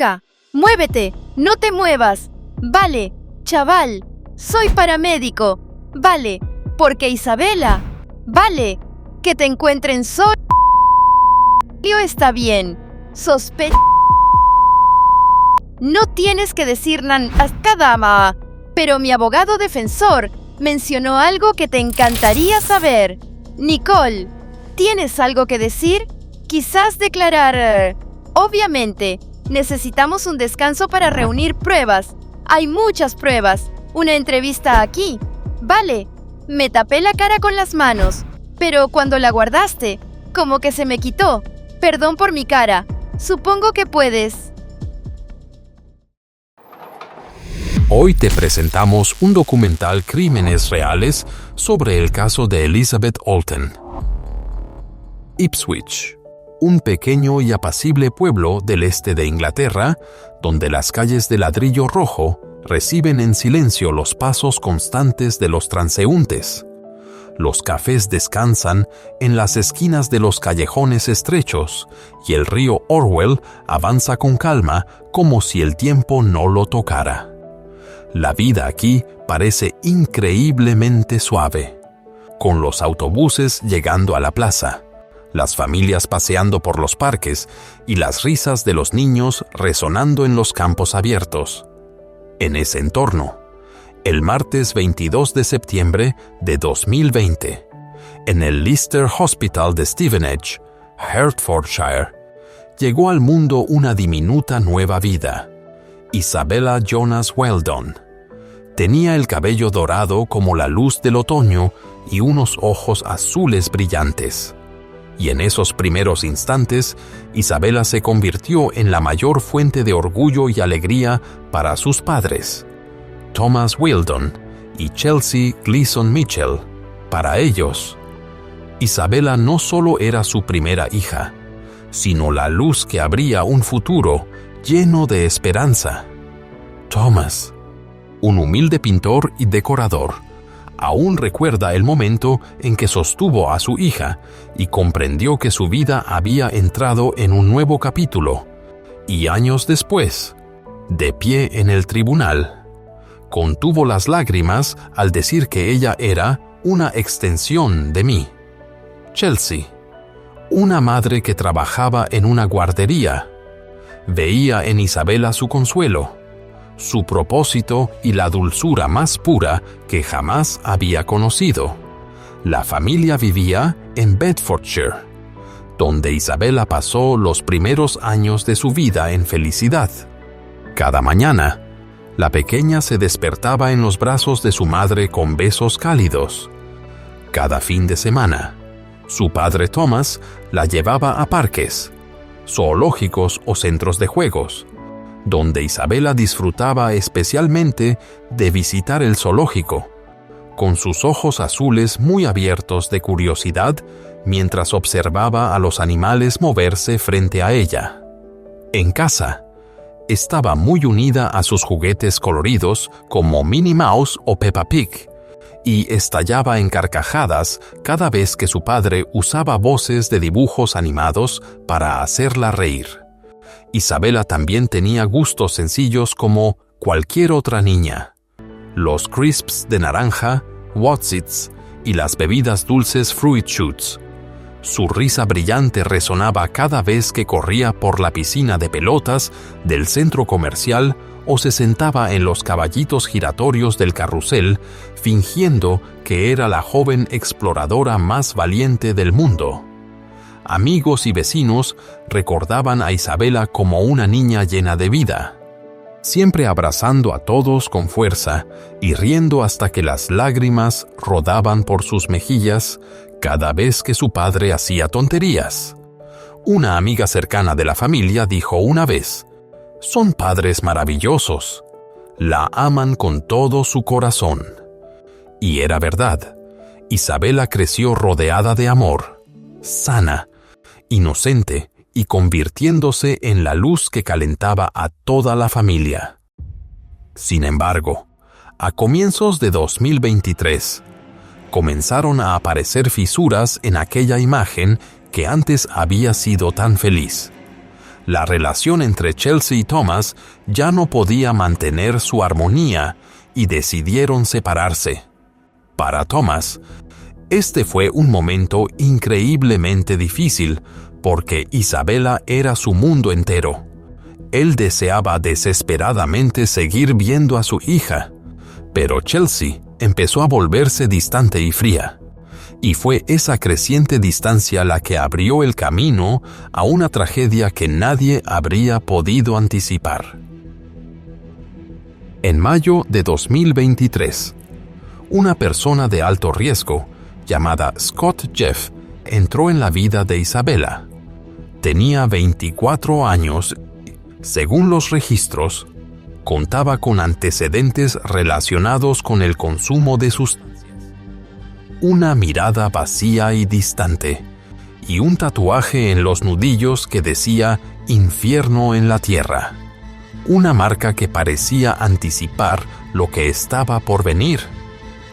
acá. Muévete, no te muevas. Vale, chaval, soy paramédico. Vale, porque Isabela. Vale, que te encuentren solo. Está bien. No tienes que decir hasta dama. Pero mi abogado defensor mencionó algo que te encantaría saber. Nicole, ¿tienes algo que decir? Quizás declarar. Obviamente, necesitamos un descanso para reunir pruebas. Hay muchas pruebas. Una entrevista aquí. Vale, me tapé la cara con las manos. Pero cuando la guardaste, como que se me quitó. Perdón por mi cara. Supongo que puedes. Hoy te presentamos un documental Crímenes Reales sobre el caso de Elizabeth Olten. Ipswich, un pequeño y apacible pueblo del este de Inglaterra, donde las calles de ladrillo rojo reciben en silencio los pasos constantes de los transeúntes. Los cafés descansan en las esquinas de los callejones estrechos y el río Orwell avanza con calma como si el tiempo no lo tocara. La vida aquí parece increíblemente suave, con los autobuses llegando a la plaza, las familias paseando por los parques y las risas de los niños resonando en los campos abiertos. En ese entorno, el martes 22 de septiembre de 2020, en el Lister Hospital de Stevenage, Hertfordshire, llegó al mundo una diminuta nueva vida. Isabella Jonas Weldon. Tenía el cabello dorado como la luz del otoño y unos ojos azules brillantes. Y en esos primeros instantes, Isabella se convirtió en la mayor fuente de orgullo y alegría para sus padres, Thomas Weldon y Chelsea Gleason Mitchell. Para ellos, Isabella no solo era su primera hija, sino la luz que abría un futuro lleno de esperanza. Thomas, un humilde pintor y decorador, aún recuerda el momento en que sostuvo a su hija y comprendió que su vida había entrado en un nuevo capítulo, y años después, de pie en el tribunal, contuvo las lágrimas al decir que ella era una extensión de mí. Chelsea, una madre que trabajaba en una guardería, veía en Isabella su consuelo, su propósito y la dulzura más pura que jamás había conocido. La familia vivía en Bedfordshire, donde Isabella pasó los primeros años de su vida en felicidad. Cada mañana, la pequeña se despertaba en los brazos de su madre con besos cálidos. Cada fin de semana, su padre Thomas la llevaba a parques, zoológicos o centros de juegos, donde Isabella disfrutaba especialmente de visitar el zoológico, con sus ojos azules muy abiertos de curiosidad mientras observaba a los animales moverse frente a ella. En casa, estaba muy unida a sus juguetes coloridos como Minnie Mouse o Peppa Pig, y estallaba en carcajadas cada vez que su padre usaba voces de dibujos animados para hacerla reír. Isabella también tenía gustos sencillos como cualquier otra niña: los crisps de naranja, Wotsits y las bebidas dulces Fruit Shoots. Su risa brillante resonaba cada vez que corría por la piscina de pelotas del centro comercial o se sentaba en los caballitos giratorios del carrusel, fingiendo que era la joven exploradora más valiente del mundo. Amigos y vecinos recordaban a Isabella como una niña llena de vida, siempre abrazando a todos con fuerza y riendo hasta que las lágrimas rodaban por sus mejillas cada vez que su padre hacía tonterías. Una amiga cercana de la familia dijo una vez: «Son padres maravillosos. La aman con todo su corazón». Y era verdad. Isabella creció rodeada de amor, sana, inocente y convirtiéndose en la luz que calentaba a toda la familia. Sin embargo, a comienzos de 2023, comenzaron a aparecer fisuras en aquella imagen que antes había sido tan feliz. La relación entre Chelsea y Thomas ya no podía mantener su armonía y decidieron separarse. Para Thomas, este fue un momento increíblemente difícil porque Isabella era su mundo entero. Él deseaba desesperadamente seguir viendo a su hija, pero Chelsea empezó a volverse distante y fría. Y fue esa creciente distancia la que abrió el camino a una tragedia que nadie habría podido anticipar. En mayo de 2023, una persona de alto riesgo, llamada Scott Jeff, entró en la vida de Isabella. Tenía 24 años. Según los registros, contaba con antecedentes relacionados con el consumo de sustancias. Una mirada vacía y distante, y un tatuaje en los nudillos que decía «Infierno en la tierra», una marca que parecía anticipar lo que estaba por venir.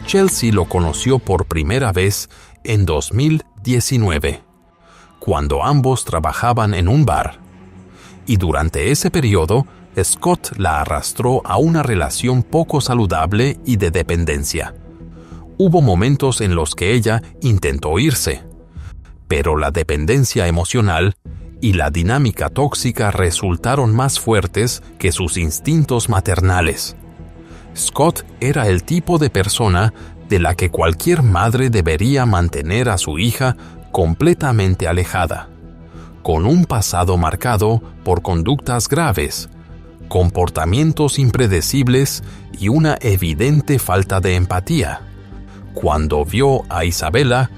Chelsea lo conoció por primera vez en 2019, cuando ambos trabajaban en un bar. Y durante ese periodo, Scott la arrastró a una relación poco saludable y de dependencia. Hubo momentos en los que ella intentó irse, pero la dependencia emocional y la dinámica tóxica resultaron más fuertes que sus instintos maternales. Scott era el tipo de persona de la que cualquier madre debería mantener a su hija completamente alejada, con un pasado marcado por conductas graves, comportamientos impredecibles y una evidente falta de empatía. Cuando vio a Isabella,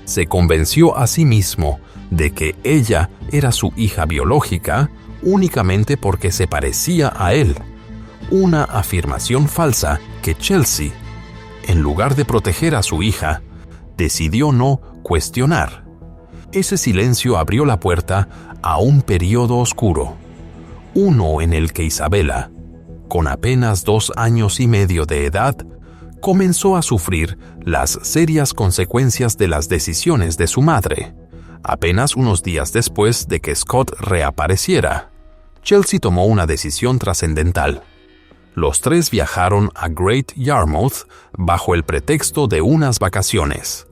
se convenció a sí mismo de que ella era su hija biológica únicamente porque se parecía a él. Una afirmación falsa que Chelsea, en lugar de proteger a su hija, decidió no cuestionar. Ese silencio abrió la puerta a un periodo oscuro, uno en el que Isabella, con apenas 2 años y medio de edad, comenzó a sufrir las serias consecuencias de las decisiones de su madre. Apenas unos días después de que Scott reapareciera, Chelsea tomó una decisión trascendental. Los tres viajaron a Great Yarmouth bajo el pretexto de unas vacaciones.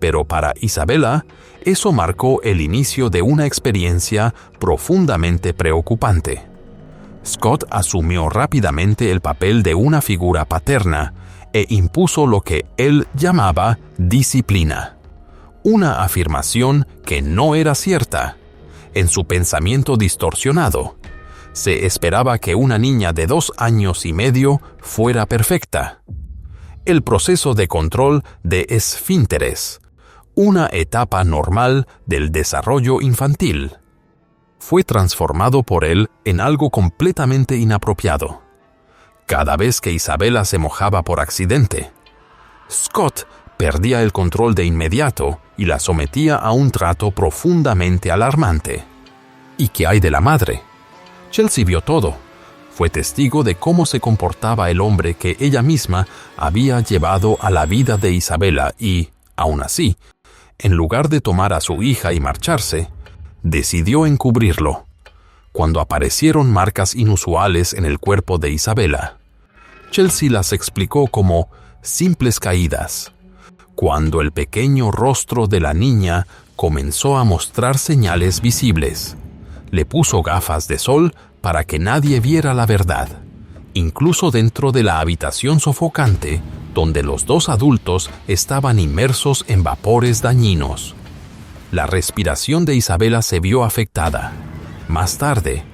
Pero para Isabella, eso marcó el inicio de una experiencia profundamente preocupante. Scott asumió rápidamente el papel de una figura paterna e impuso lo que él llamaba disciplina. Una afirmación que no era cierta. En su pensamiento distorsionado, se esperaba que una niña de 2 años y medio fuera perfecta. El proceso de control de esfínteres, una etapa normal del desarrollo infantil, fue transformado por él en algo completamente inapropiado. Cada vez que Isabella se mojaba por accidente, Scott perdía el control de inmediato y la sometía a un trato profundamente alarmante. ¿Y qué hay de la madre? Chelsea vio todo. Fue testigo de cómo se comportaba el hombre que ella misma había llevado a la vida de Isabella y, aún así, en lugar de tomar a su hija y marcharse, decidió encubrirlo. Cuando aparecieron marcas inusuales en el cuerpo de Isabella, Chelsea las explicó como simples caídas. Cuando el pequeño rostro de la niña comenzó a mostrar señales visibles, le puso gafas de sol para que nadie viera la verdad, incluso dentro de la habitación sofocante donde los 2 adultos estaban inmersos en vapores dañinos. La respiración de Isabella se vio afectada. Más tarde,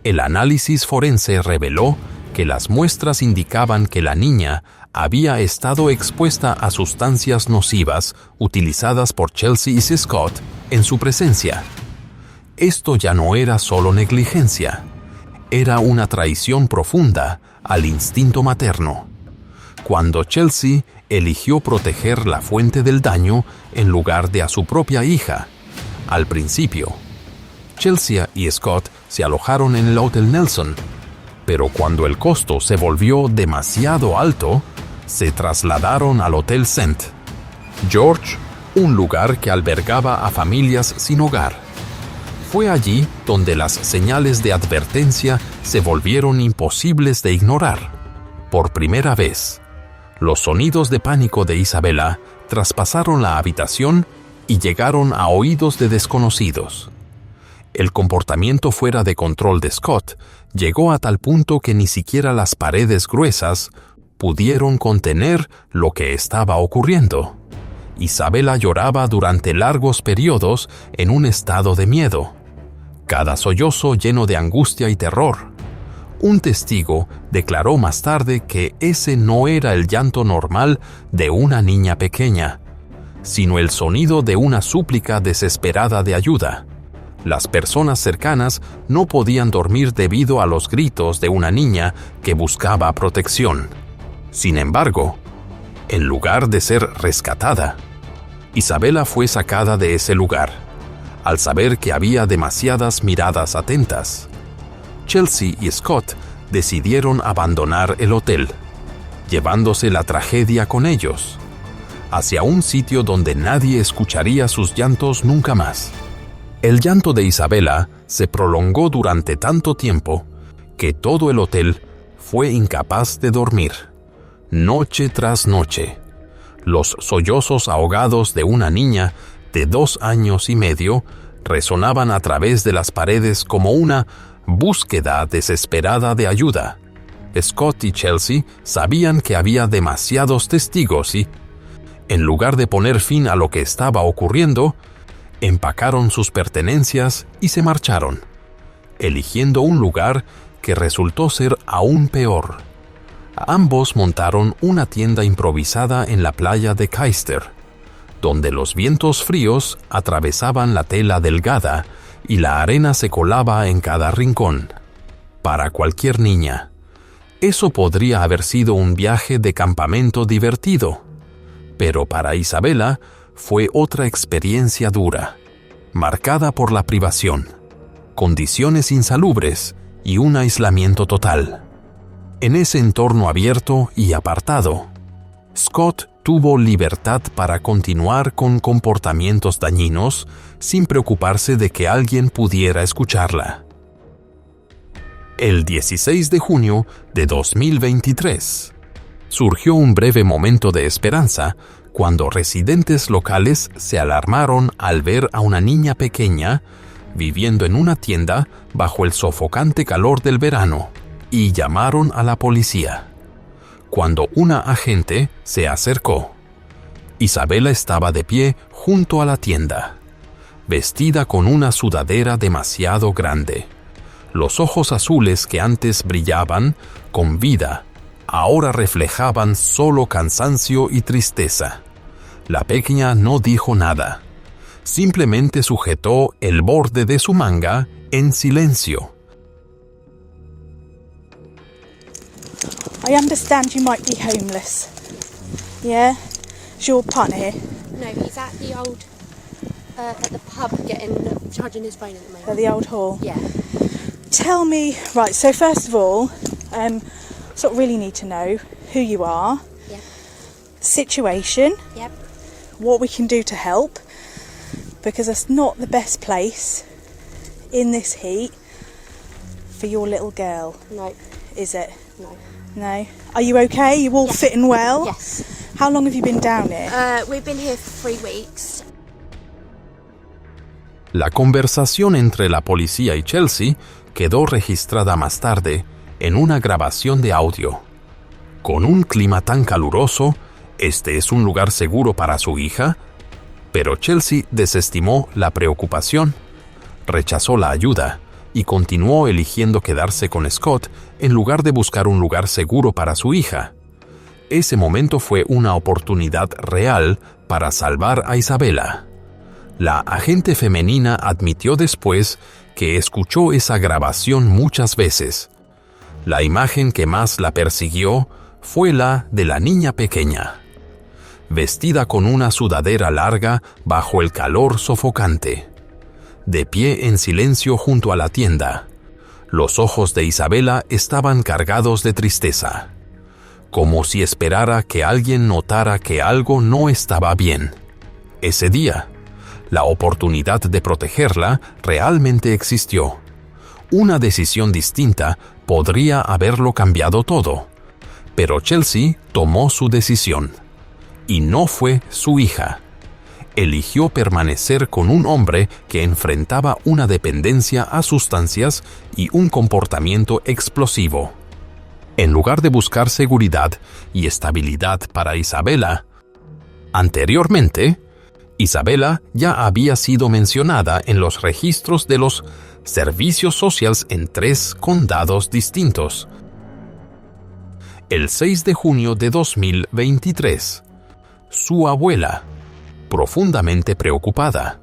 el análisis forense reveló que las muestras indicaban que la niña había estado expuesta a sustancias nocivas utilizadas por Chelsea y Scott en su presencia. Esto ya no era solo negligencia, era una traición profunda al instinto materno. Cuando Chelsea eligió proteger la fuente del daño en lugar de a su propia hija, al principio, Chelsea y Scott se alojaron en el Hotel Nelson, pero cuando el costo se volvió demasiado alto, se trasladaron al Hotel St. George, un lugar que albergaba a familias sin hogar. Fue allí donde las señales de advertencia se volvieron imposibles de ignorar. Por primera vez, los sonidos de pánico de Isabella traspasaron la habitación y llegaron a oídos de desconocidos. El comportamiento fuera de control de Scott llegó a tal punto que ni siquiera las paredes gruesas pudieron contener lo que estaba ocurriendo. Isabella lloraba durante largos periodos en un estado de miedo, cada sollozo lleno de angustia y terror. Un testigo declaró más tarde que ese no era el llanto normal de una niña pequeña, sino el sonido de una súplica desesperada de ayuda. Las personas cercanas no podían dormir debido a los gritos de una niña que buscaba protección. Sin embargo, en lugar de ser rescatada, Isabella fue sacada de ese lugar, al saber que había demasiadas miradas atentas. Chelsea y Scott decidieron abandonar el hotel, llevándose la tragedia con ellos, hacia un sitio donde nadie escucharía sus llantos nunca más. El llanto de Isabella se prolongó durante tanto tiempo que todo el hotel fue incapaz de dormir. Noche tras noche, los sollozos ahogados de una niña de 2 años y medio resonaban a través de las paredes como una búsqueda desesperada de ayuda. Scott y Chelsea sabían que había demasiados testigos y, en lugar de poner fin a lo que estaba ocurriendo, empacaron sus pertenencias y se marcharon, eligiendo un lugar que resultó ser aún peor. Ambos montaron una tienda improvisada en la playa de Caister, donde los vientos fríos atravesaban la tela delgada y la arena se colaba en cada rincón. Para cualquier niña, eso podría haber sido un viaje de campamento divertido, pero para Isabella fue otra experiencia dura, marcada por la privación, condiciones insalubres y un aislamiento total. En ese entorno abierto y apartado, Scott tuvo libertad para continuar con comportamientos dañinos sin preocuparse de que alguien pudiera escucharla. El 16 de junio de 2023, surgió un breve momento de esperanza cuando residentes locales se alarmaron al ver a una niña pequeña viviendo en una tienda bajo el sofocante calor del verano y llamaron a la policía. Cuando una agente se acercó, Isabella estaba de pie junto a la tienda, vestida con una sudadera demasiado grande. Los ojos azules que antes brillaban con vida ahora reflejaban solo cansancio y tristeza. La pequeña no dijo nada. Simplemente sujetó el borde de su manga en silencio. I understand you might be homeless. Yeah? Is your partner here? No, he's at the old, at the pub charging his phone at the moment. At the old hall? Yeah. Tell me, right, so first of all, sort of really need to know who you are, Yep. situation, Yep. what we can do to help, because it's not the best place in this heat for your little girl, No. is it? No. No? Are you okay? You all Yes. fitting well? Yes. How long have you been down here? We've been here for 3 weeks. La conversación entre la policía y Chelsea quedó registrada más tarde en una grabación de audio. Con un clima tan caluroso, ¿este es un lugar seguro para su hija? Pero Chelsea desestimó la preocupación, rechazó la ayuda y continuó eligiendo quedarse con Scott en lugar de buscar un lugar seguro para su hija. Ese momento fue una oportunidad real para salvar a Isabella. La agente femenina admitió después que escuchó esa grabación muchas veces. La imagen que más la persiguió fue la de la niña pequeña, vestida con una sudadera larga bajo el calor sofocante, de pie en silencio junto a la tienda. Los ojos de Isabella estaban cargados de tristeza, como si esperara que alguien notara que algo no estaba bien. Ese día, La oportunidad de protegerla realmente existió. Una decisión distinta podría haberlo cambiado todo. Pero Chelsea tomó su decisión. Y no fue su hija. Eligió permanecer con un hombre que enfrentaba una dependencia a sustancias y un comportamiento explosivo. En lugar de buscar seguridad y estabilidad para Isabella, anteriormente, Isabella ya había sido mencionada en los registros de los servicios sociales en 3 condados distintos. El 6 de junio de 2023, su abuela, profundamente preocupada,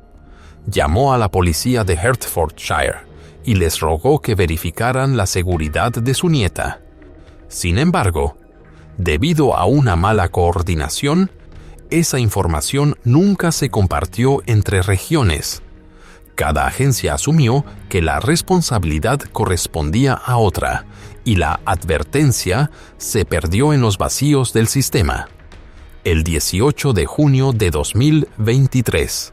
llamó a la policía de Hertfordshire y les rogó que verificaran la seguridad de su nieta. Sin embargo, debido a una mala coordinación, esa información nunca se compartió entre regiones. Cada agencia asumió que la responsabilidad correspondía a otra y la advertencia se perdió en los vacíos del sistema. El 18 de junio de 2023,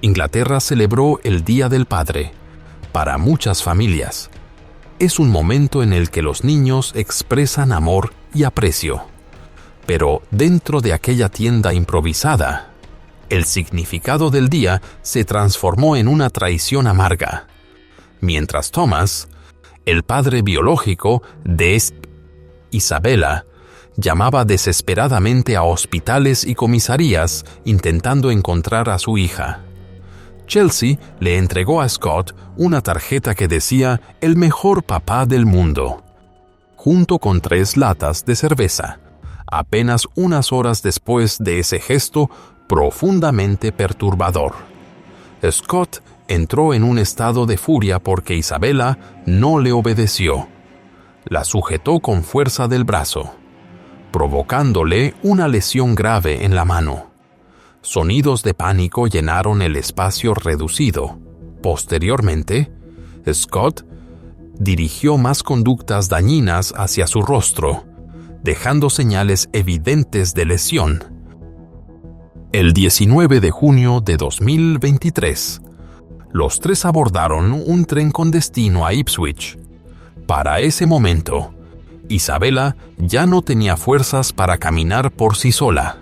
Inglaterra celebró el Día del Padre. Para muchas familias, es un momento en el que los niños expresan amor y aprecio. Pero dentro de aquella tienda improvisada, el significado del día se transformó en una traición amarga. Mientras Thomas, el padre biológico de Isabella, llamaba desesperadamente a hospitales y comisarías intentando encontrar a su hija. Chelsea le entregó a Scott una tarjeta que decía «El mejor papá del mundo», junto con 3 latas de cerveza, apenas unas horas después de ese gesto profundamente perturbador. Scott entró en un estado de furia porque Isabella no le obedeció. La sujetó con fuerza del brazo, provocándole una lesión grave en la mano. Sonidos de pánico llenaron el espacio reducido. Posteriormente, Scott dirigió más conductas dañinas hacia su rostro, dejando señales evidentes de lesión. El 19 de junio de 2023, los 3 abordaron un tren con destino a Ipswich. Para ese momento, Isabella ya no tenía fuerzas para caminar por sí sola.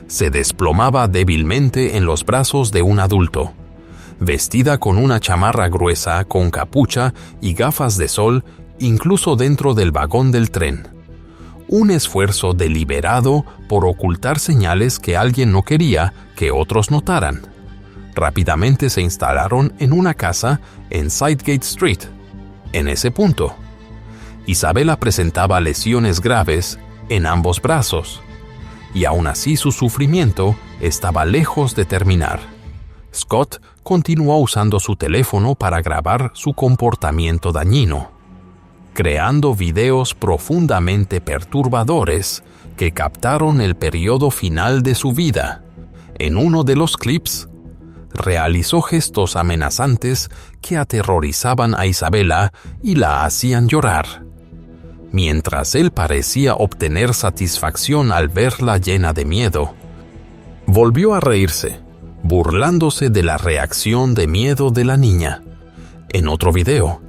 Se desplomaba débilmente en los brazos de un adulto, vestida con una chamarra gruesa con capucha y gafas de sol, incluso dentro del vagón del tren. Un esfuerzo deliberado por ocultar señales que alguien no quería que otros notaran. Rápidamente se instalaron en una casa en Sidegate Street. En ese punto, Isabella presentaba lesiones graves en ambos brazos, y aún así su sufrimiento estaba lejos de terminar. Scott continuó usando su teléfono para grabar su comportamiento dañino, creando videos profundamente perturbadores que captaron el periodo final de su vida. En uno de los clips, realizó gestos amenazantes que aterrorizaban a Isabella y la hacían llorar, mientras él parecía obtener satisfacción al verla llena de miedo. Volvió a reírse, burlándose de la reacción de miedo de la niña. En otro video,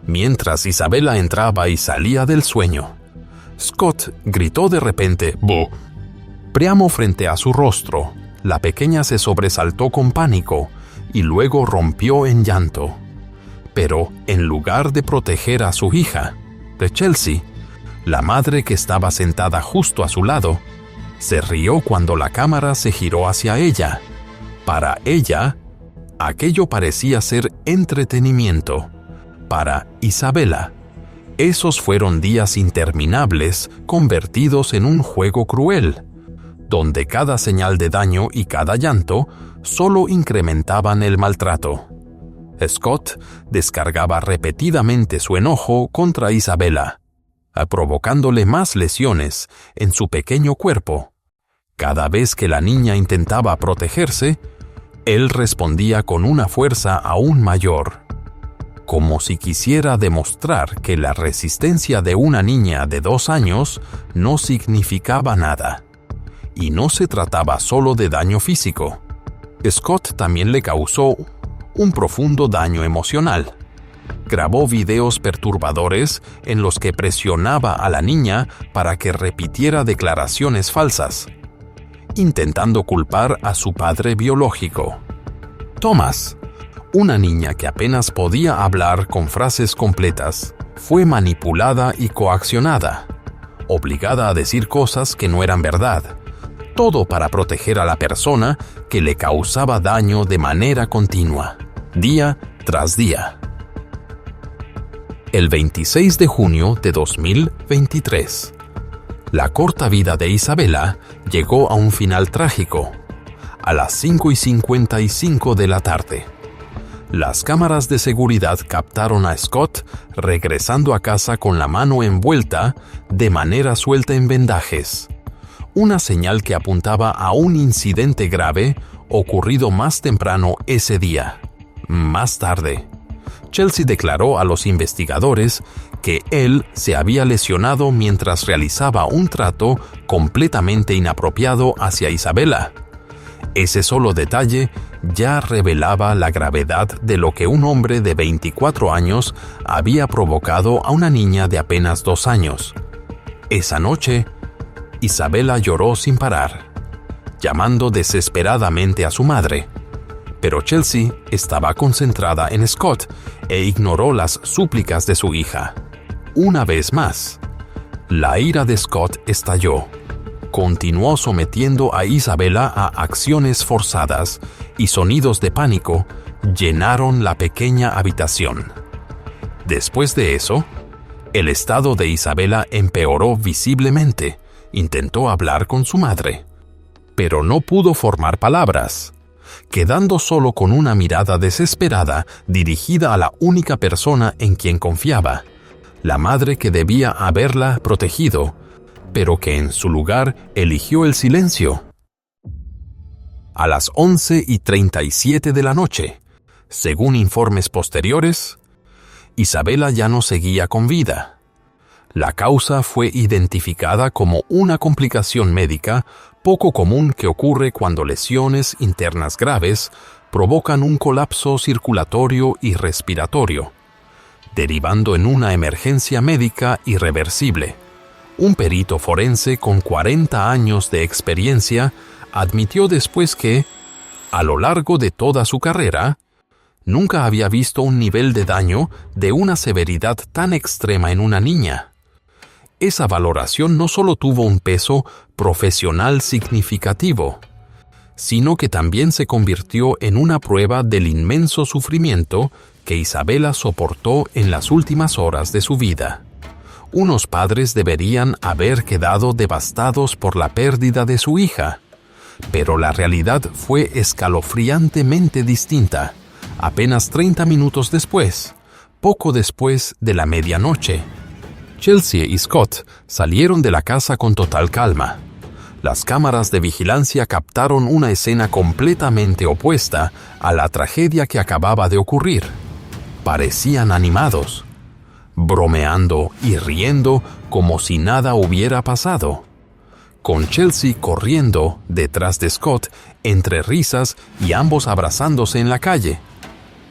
mientras Isabella entraba y salía del sueño, Scott gritó de repente «¡Bu!». Priamo frente a su rostro, la pequeña se sobresaltó con pánico y luego rompió en llanto. Pero en lugar de proteger a su hija, de Chelsea, la madre que estaba sentada justo a su lado, se rió cuando la cámara se giró hacia ella. Para ella, aquello parecía ser entretenimiento. Para Isabella, esos fueron días interminables convertidos en un juego cruel, donde cada señal de daño y cada llanto solo incrementaban el maltrato. Scott descargaba repetidamente su enojo contra Isabella, provocándole más lesiones en su pequeño cuerpo. Cada vez que la niña intentaba protegerse, él respondía con una fuerza aún mayor, como si quisiera demostrar que la resistencia de una niña de 2 años no significaba nada. Y no se trataba solo de daño físico. Scott también le causó un profundo daño emocional. Grabó videos perturbadores en los que presionaba a la niña para que repitiera declaraciones falsas, intentando culpar a su padre biológico. Thomas, una niña que apenas podía hablar con frases completas, fue manipulada y coaccionada, obligada a decir cosas que no eran verdad, todo para proteger a la persona que le causaba daño de manera continua, día tras día. El 26 de junio de 2023, la corta vida de Isabella llegó a un final trágico. A las 5:55 de la tarde, las cámaras de seguridad captaron a Scott regresando a casa con la mano envuelta de manera suelta en vendajes, una señal que apuntaba a un incidente grave ocurrido más temprano ese día. Más tarde, Chelsea declaró a los investigadores que él se había lesionado mientras realizaba un trato completamente inapropiado hacia Isabella. Ese solo detalle ya revelaba la gravedad de lo que un hombre de 24 años había provocado a una niña de apenas 2 años. Esa noche, Isabella lloró sin parar, llamando desesperadamente a su madre. Pero Chelsea estaba concentrada en Scott e ignoró las súplicas de su hija. Una vez más, la ira de Scott estalló. Continuó sometiendo a Isabella a acciones forzadas y sonidos de pánico llenaron la pequeña habitación. Después de eso, el estado de Isabella empeoró visiblemente. Intentó hablar con su madre, pero no pudo formar palabras, quedando solo con una mirada desesperada dirigida a la única persona en quien confiaba, la madre que debía haberla protegido, pero que en su lugar eligió el silencio. A las 11:37 de la noche, según informes posteriores, Isabella ya no seguía con vida. La causa fue identificada como una complicación médica poco común que ocurre cuando lesiones internas graves provocan un colapso circulatorio y respiratorio, derivando en una emergencia médica irreversible. Un perito forense con 40 años de experiencia admitió después que, a lo largo de toda su carrera, nunca había visto un nivel de daño de una severidad tan extrema en una niña. Esa valoración no solo tuvo un peso profesional significativo, sino que también se convirtió en una prueba del inmenso sufrimiento que Isabella soportó en las últimas horas de su vida. Unos padres deberían haber quedado devastados por la pérdida de su hija, pero la realidad fue escalofriantemente distinta. Apenas 30 minutos después, poco después de la medianoche, Chelsea y Scott salieron de la casa con total calma. Las cámaras de vigilancia captaron una escena completamente opuesta a la tragedia que acababa de ocurrir. Parecían animados, bromeando y riendo como si nada hubiera pasado, con Chelsea corriendo detrás de Scott entre risas y ambos abrazándose en la calle.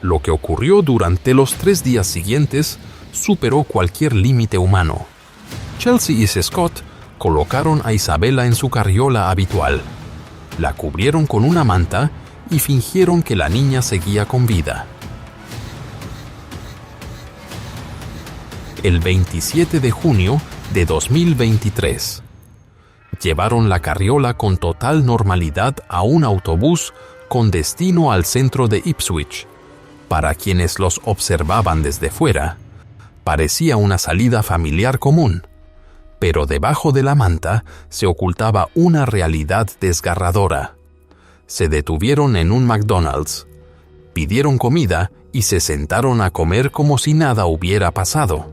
Lo que ocurrió durante los 3 días siguientes superó cualquier límite humano. Chelsea y Scott colocaron a Isabella en su carriola habitual, la cubrieron con una manta y fingieron que la niña seguía con vida. El 27 de junio de 2023, llevaron la carriola con total normalidad a un autobús con destino al centro de Ipswich. Para quienes los observaban desde fuera, parecía una salida familiar común, pero debajo de la manta se ocultaba una realidad desgarradora. Se detuvieron en un McDonald's, pidieron comida y se sentaron a comer como si nada hubiera pasado.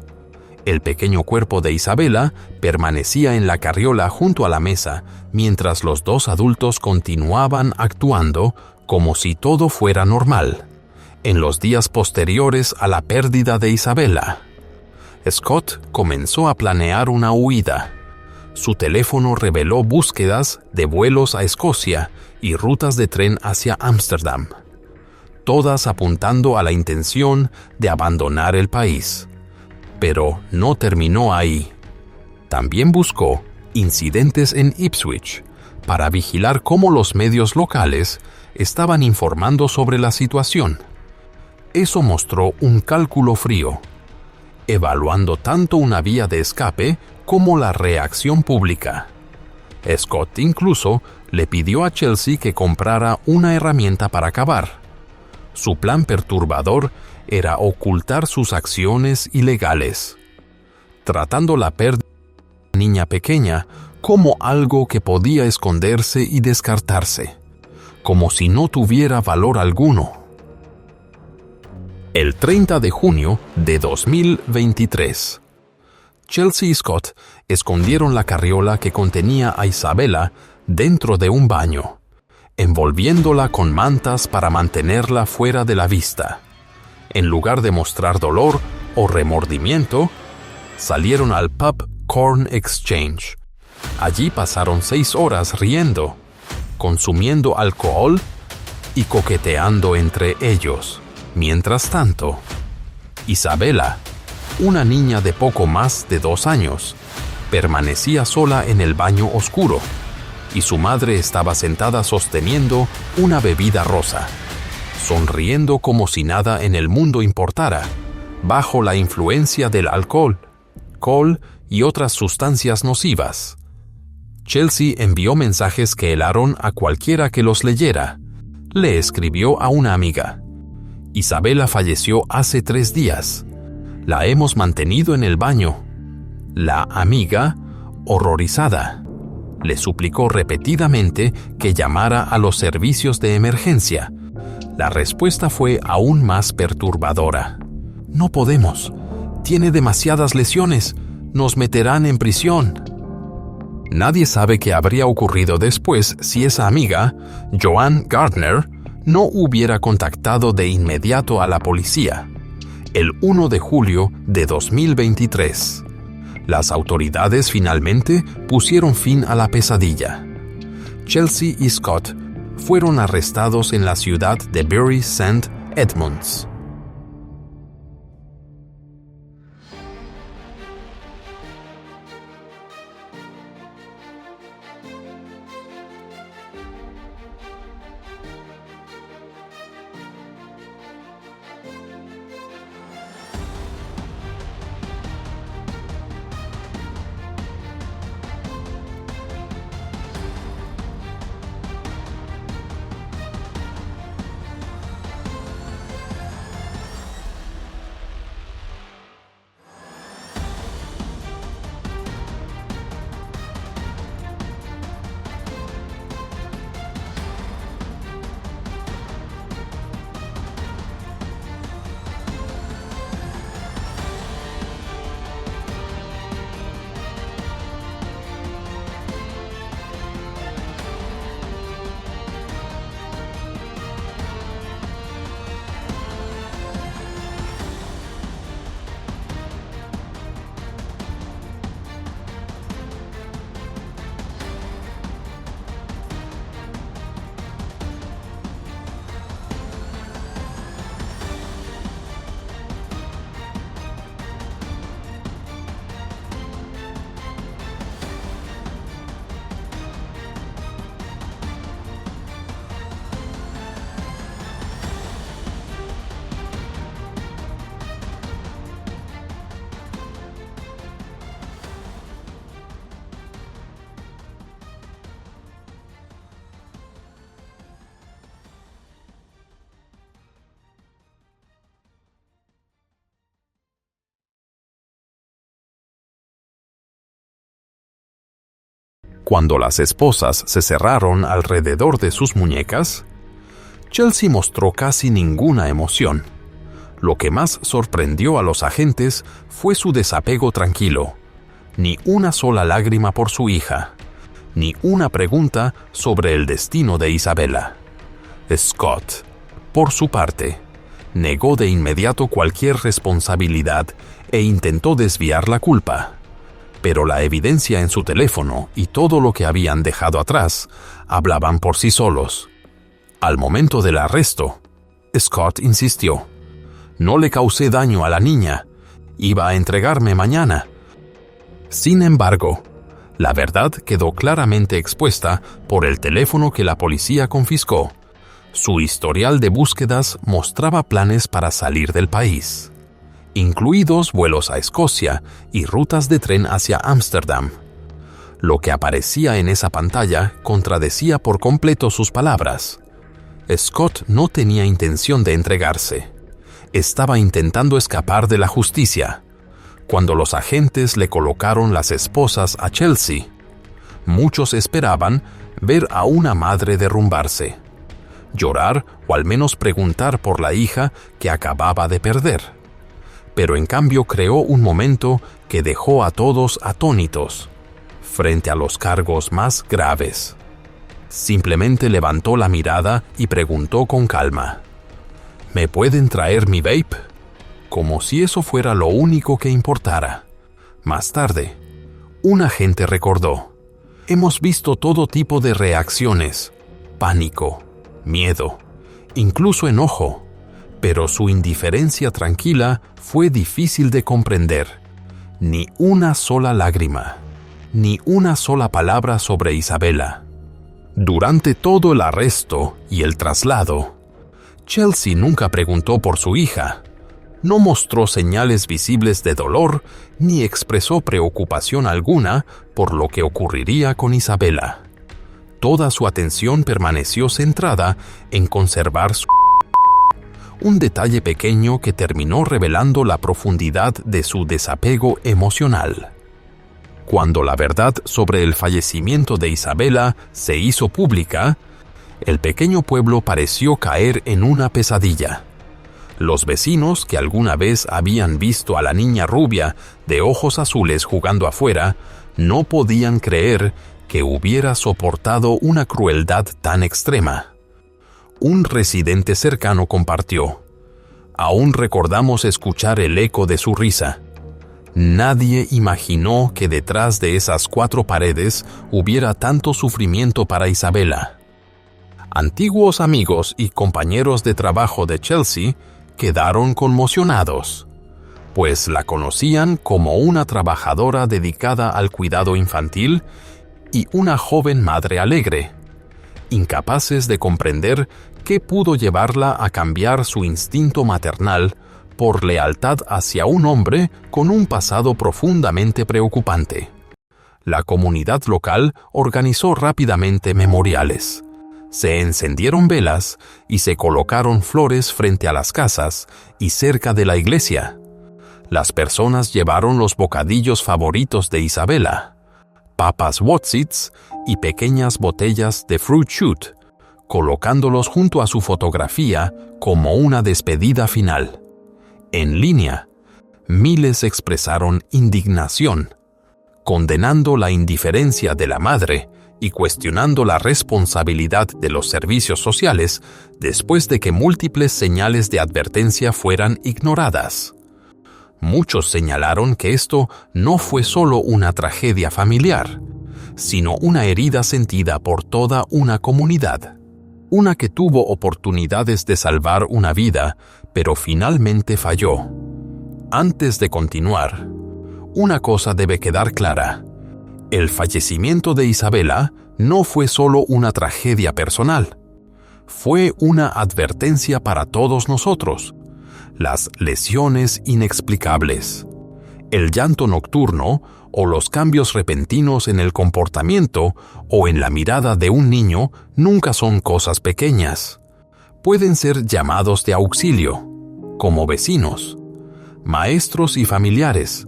El pequeño cuerpo de Isabella permanecía en la carriola junto a la mesa, mientras los 2 adultos continuaban actuando como si todo fuera normal. En los días posteriores a la pérdida de Isabella, Scott comenzó a planear una huida. Su teléfono reveló búsquedas de vuelos a Escocia y rutas de tren hacia Ámsterdam, todas apuntando a la intención de abandonar el país. Pero no terminó ahí. También buscó incidentes en Ipswich para vigilar cómo los medios locales estaban informando sobre la situación. Eso mostró un cálculo frío, evaluando tanto una vía de escape como la reacción pública. Scott incluso le pidió a Chelsea que comprara una herramienta para cavar. Su plan perturbador era ocultar sus acciones ilegales, tratando la pérdida de una niña pequeña como algo que podía esconderse y descartarse, como si no tuviera valor alguno. El 30 de junio de 2023, Chelsea y Scott escondieron la carriola que contenía a Isabella dentro de un baño, envolviéndola con mantas para mantenerla fuera de la vista. En lugar de mostrar dolor o remordimiento, salieron al pub Corn Exchange. Allí pasaron 6 horas riendo, consumiendo alcohol y coqueteando entre ellos. Mientras tanto, Isabella, una niña de poco más de 2 años, permanecía sola en el baño oscuro, y su madre estaba sentada sosteniendo una bebida rosa, sonriendo como si nada en el mundo importara, bajo la influencia del alcohol y otras sustancias nocivas. Chelsea envió mensajes que helaron a cualquiera que los leyera. Le escribió a una amiga: Isabella falleció hace 3 días. La hemos mantenido en el baño. La amiga, horrorizada, le suplicó repetidamente que llamara a los servicios de emergencia. La respuesta fue aún más perturbadora. No podemos. Tiene demasiadas lesiones. Nos meterán en prisión. Nadie sabe qué habría ocurrido después si esa amiga, Joanne Gardner, no hubiera contactado de inmediato a la policía. El 1 de julio de 2023, las autoridades finalmente pusieron fin a la pesadilla. Chelsea y Scott fueron arrestados en la ciudad de Bury St. Edmunds. Cuando las esposas se cerraron alrededor de sus muñecas, Chelsea mostró casi ninguna emoción. Lo que más sorprendió a los agentes fue su desapego tranquilo. Ni una sola lágrima por su hija, ni una pregunta sobre el destino de Isabella. Scott, por su parte, negó de inmediato cualquier responsabilidad e intentó desviar la culpa. pero la evidencia en su teléfono y todo lo que habían dejado atrás hablaban por sí solos. Al momento del arresto, Scott insistió: «No le causé daño a la niña. Iba a entregarme mañana». Sin embargo, la verdad quedó claramente expuesta por el teléfono que la policía confiscó. Su historial de búsquedas mostraba planes para salir del país, incluidos vuelos a Escocia y rutas de tren hacia Ámsterdam. Lo que aparecía en esa pantalla contradecía por completo sus palabras. Scott no tenía intención de entregarse. Estaba intentando escapar de la justicia. Cuando los agentes le colocaron las esposas a Chelsea, muchos esperaban ver a una madre derrumbarse, llorar o al menos preguntar por la hija que acababa de perder. Pero en cambio creó un momento que dejó a todos atónitos frente a los cargos más graves. Simplemente levantó la mirada y preguntó con calma: «¿Me pueden traer mi vape?», como si eso fuera lo único que importara. Más tarde, un agente recordó: «Hemos visto todo tipo de reacciones: pánico, miedo, incluso enojo, pero su indiferencia tranquila fue difícil de comprender. Ni una sola lágrima, ni una sola palabra sobre Isabela». Durante todo el arresto y el traslado, Chelsea nunca preguntó por su hija. No mostró señales visibles de dolor ni expresó preocupación alguna por lo que ocurriría con Isabela. Toda su atención permaneció centrada en conservar un detalle pequeño que terminó revelando la profundidad de su desapego emocional. Cuando la verdad sobre el fallecimiento de Isabela se hizo pública, el pequeño pueblo pareció caer en una pesadilla. Los vecinos que alguna vez habían visto a la niña rubia de ojos azules jugando afuera no podían creer que hubiera soportado una crueldad tan extrema. Un residente cercano compartió: «Aún recordamos escuchar el eco de su risa. Nadie imaginó que detrás de esas 4 paredes hubiera tanto sufrimiento para Isabela». Antiguos amigos y compañeros de trabajo de Chelsea quedaron conmocionados, pues la conocían como una trabajadora dedicada al cuidado infantil y una joven madre alegre, incapaces de comprender qué pudo llevarla a cambiar su instinto maternal por lealtad hacia un hombre con un pasado profundamente preocupante. La comunidad local organizó rápidamente memoriales. Se encendieron velas y se colocaron flores frente a las casas y cerca de la iglesia. Las personas llevaron los bocadillos favoritos de Isabela, papas Wotsits y pequeñas botellas de Fruit Shoot, colocándolos junto a su fotografía como una despedida final. En línea, miles expresaron indignación, condenando la indiferencia de la madre y cuestionando la responsabilidad de los servicios sociales después de que múltiples señales de advertencia fueran ignoradas. Muchos señalaron que esto no fue solo una tragedia familiar, sino una herida sentida por toda una comunidad, una que tuvo oportunidades de salvar una vida, pero finalmente falló. Antes de continuar, una cosa debe quedar clara: el fallecimiento de Isabela no fue solo una tragedia personal, fue una advertencia para todos nosotros. Las lesiones inexplicables, el llanto nocturno o los cambios repentinos en el comportamiento o en la mirada de un niño nunca son cosas pequeñas. Pueden ser llamados de auxilio, como vecinos, maestros y familiares.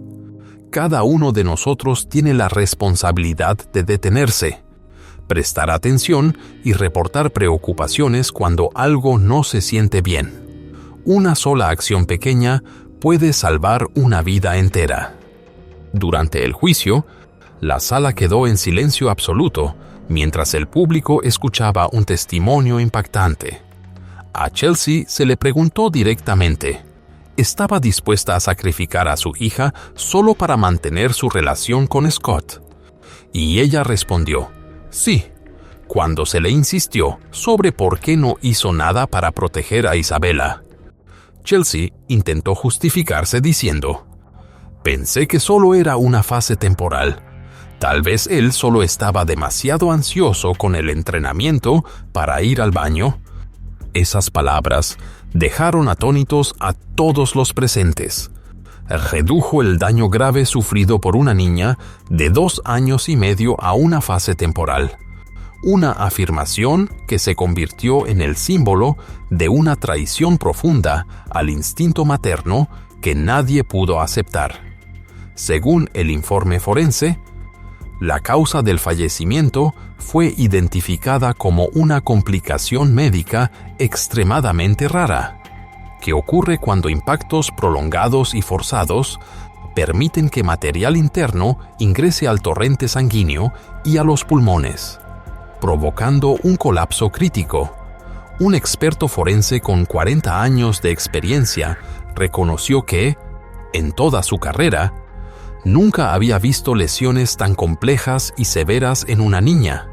Cada uno de nosotros tiene la responsabilidad de detenerse, prestar atención y reportar preocupaciones cuando algo no se siente bien. Una sola acción pequeña puede salvar una vida entera. Durante el juicio, la sala quedó en silencio absoluto mientras el público escuchaba un testimonio impactante. A Chelsea se le preguntó directamente: estaba dispuesta a sacrificar a su hija solo para mantener su relación con Scott. Y ella respondió, sí, cuando se le insistió sobre por qué no hizo nada para proteger a Isabella. Chelsea intentó justificarse diciendo, pensé que solo era una fase temporal. Tal vez él solo estaba demasiado ansioso con el entrenamiento para ir al baño. Esas palabras dejaron atónitos a todos los presentes. Redujo el daño grave sufrido por una niña de 2 años y medio a una fase temporal. Una afirmación que se convirtió en el símbolo de una traición profunda al instinto materno que nadie pudo aceptar. Según el informe forense, la causa del fallecimiento fue identificada como una complicación médica extremadamente rara, que ocurre cuando impactos prolongados y forzados permiten que material interno ingrese al torrente sanguíneo y a los pulmones, provocando un colapso crítico. Un experto forense con 40 años de experiencia reconoció que, en toda su carrera, nunca había visto lesiones tan complejas y severas en una niña.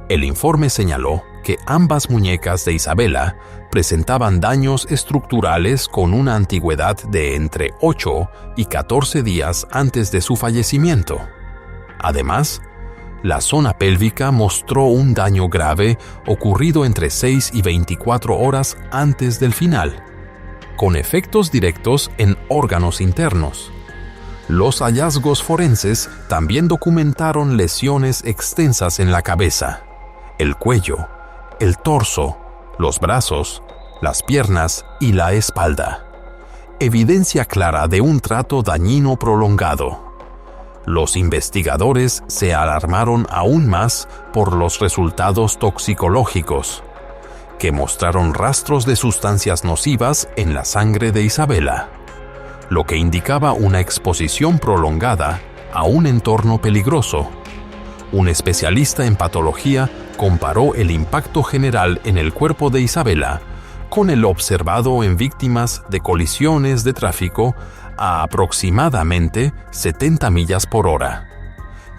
El informe señaló que ambas muñecas de Isabella presentaban daños estructurales con una antigüedad de entre 8 y 14 días antes de su fallecimiento. Además, la zona pélvica mostró un daño grave ocurrido entre 6 y 24 horas antes del final, con efectos directos en órganos internos. Los hallazgos forenses también documentaron lesiones extensas en la cabeza, el cuello, el torso, los brazos, las piernas y la espalda. Evidencia clara de un trato dañino prolongado. Los investigadores se alarmaron aún más por los resultados toxicológicos, que mostraron rastros de sustancias nocivas en la sangre de Isabella, lo que indicaba una exposición prolongada a un entorno peligroso. Un especialista en patología comparó el impacto general en el cuerpo de Isabella con el observado en víctimas de colisiones de tráfico a aproximadamente 70 millas por hora,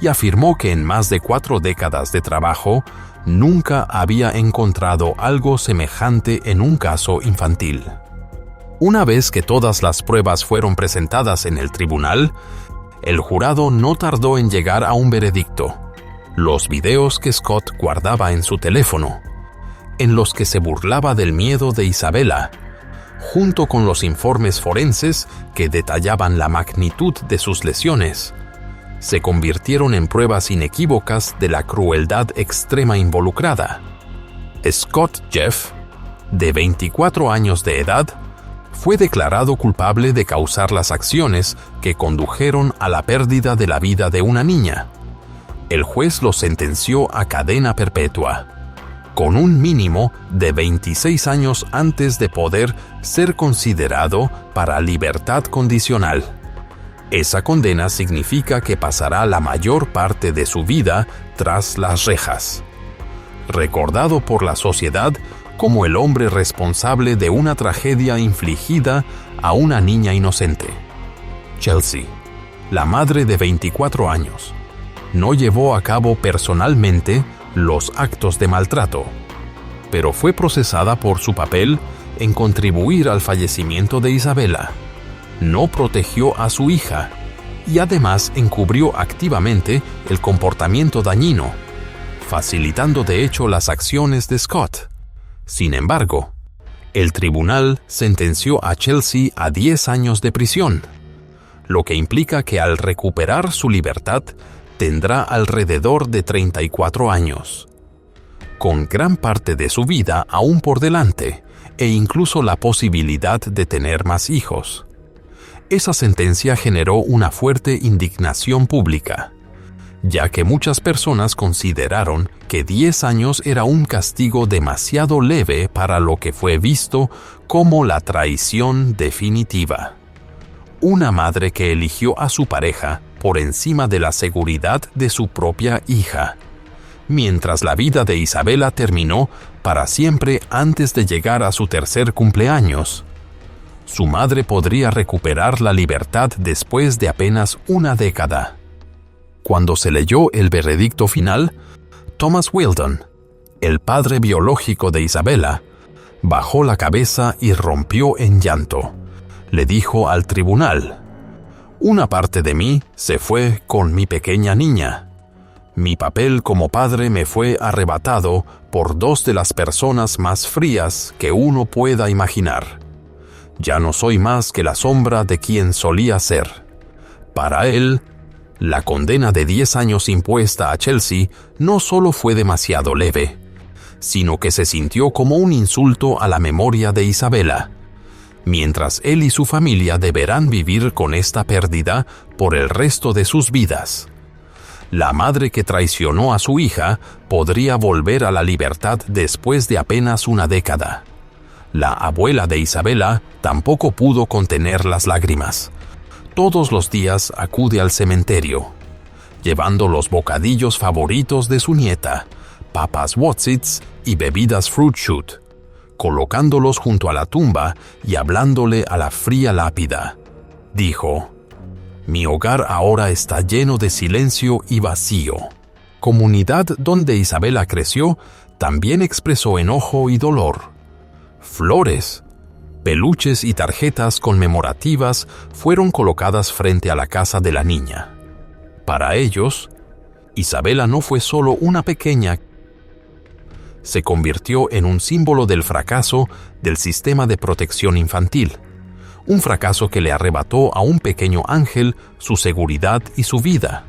y afirmó que en más de 4 décadas de trabajo nunca había encontrado algo semejante en un caso infantil. Una vez que todas las pruebas fueron presentadas en el tribunal, el jurado no tardó en llegar a un veredicto. Los videos que Scott guardaba en su teléfono, en los que se burlaba del miedo de Isabella, junto con los informes forenses que detallaban la magnitud de sus lesiones, se convirtieron en pruebas inequívocas de la crueldad extrema involucrada. Scott Jeff, de 24 años de edad, fue declarado culpable de causar las acciones que condujeron a la pérdida de la vida de una niña. El juez lo sentenció a cadena perpetua, con un mínimo de 26 años antes de poder ser considerado para libertad condicional. Esa condena significa que pasará la mayor parte de su vida tras las rejas, recordado por la sociedad como el hombre responsable de una tragedia infligida a una niña inocente. Chelsea, la madre de 24 años, no llevó a cabo personalmente los actos de maltrato, pero fue procesada por su papel en contribuir al fallecimiento de Isabella. No protegió a su hija y además encubrió activamente el comportamiento dañino, facilitando de hecho las acciones de Scott. Sin embargo, el tribunal sentenció a Chelsea a 10 años de prisión, lo que implica que al recuperar su libertad tendrá alrededor de 34 años, con gran parte de su vida aún por delante e incluso la posibilidad de tener más hijos. Esa sentencia generó una fuerte indignación pública, ya que muchas personas consideraron que 10 años era un castigo demasiado leve para lo que fue visto como la traición definitiva. Una madre que eligió a su pareja por encima de la seguridad de su propia hija, mientras la vida de Isabella terminó para siempre antes de llegar a su tercer cumpleaños. Su madre podría recuperar la libertad después de apenas una década. Cuando se leyó el veredicto final, Thomas Weldon, el padre biológico de Isabella, bajó la cabeza y rompió en llanto. Le dijo al tribunal: «Una parte de mí se fue con mi pequeña niña. Mi papel como padre me fue arrebatado por dos de las personas más frías que uno pueda imaginar. Ya no soy más que la sombra de quien solía ser». Para él, la condena de 10 años impuesta a Chelsea no solo fue demasiado leve, sino que se sintió como un insulto a la memoria de Isabella, mientras él y su familia deberán vivir con esta pérdida por el resto de sus vidas. La madre que traicionó a su hija podría volver a la libertad después de apenas una década. La abuela de Isabella tampoco pudo contener las lágrimas. Todos los días acude al cementerio, llevando los bocadillos favoritos de su nieta, papas Wotsits y bebidas Fruit Shoot, colocándolos junto a la tumba y hablándole a la fría lápida. Dijo: «Mi hogar ahora está lleno de silencio y vacío». Comunidad donde Isabella creció también expresó enojo y dolor. Flores, peluches y tarjetas conmemorativas fueron colocadas frente a la casa de la niña. Para ellos, Isabella no fue solo una pequeña, se convirtió en un símbolo del fracaso del sistema de protección infantil, un fracaso que le arrebató a un pequeño ángel su seguridad y su vida.